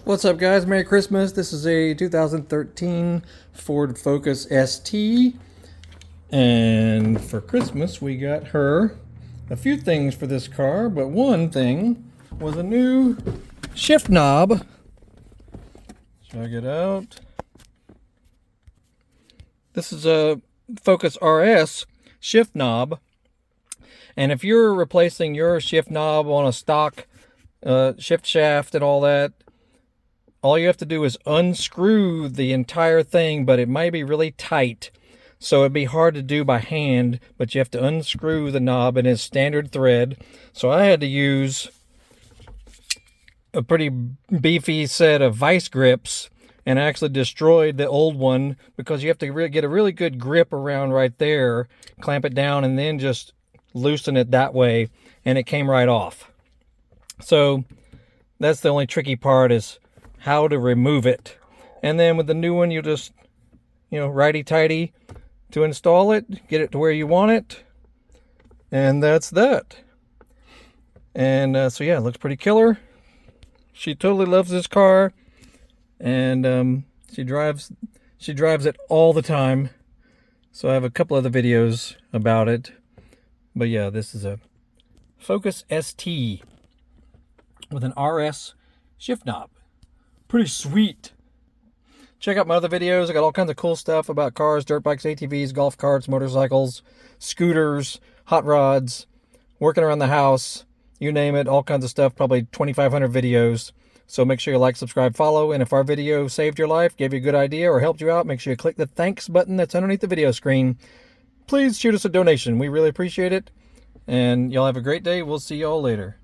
What's up, guys? Merry Christmas. This is a 2013 Ford Focus ST. And for Christmas, we got her a few things for this car, but one thing was a new shift knob. Check it out. This is a Focus RS shift knob. And if you're replacing your shift knob on a stock shift shaft and all that, all you have to do is unscrew the entire thing, but it might be really tight. So it'd be hard to do by hand, but you have to unscrew the knob in its standard thread. So I had to use a pretty beefy set of vice grips and actually destroyed the old one because you have to get a really good grip around right there, clamp it down, and then just loosen it that way, and it came right off. So that's the only tricky part, is how to remove it. And then with the new one, you just, righty-tighty to install it, get it to where you want it, and that's that. And so yeah, it looks pretty killer. She totally loves this car, and she drives it all the time. So I have a couple other videos about it. But yeah, this is a Focus ST with an RS shift knob. Pretty sweet. Check out my other videos. I got all kinds of cool stuff about cars, dirt bikes, ATVs, golf carts, motorcycles, scooters, hot rods, working around the house, you name it, all kinds of stuff, probably 2,500 videos. So make sure you like, subscribe, follow, and if our video saved your life, gave you a good idea, or helped you out, make sure you click the thanks button that's underneath the video screen. Please shoot us a donation. We really appreciate it. And y'all have a great day. We'll see y'all later.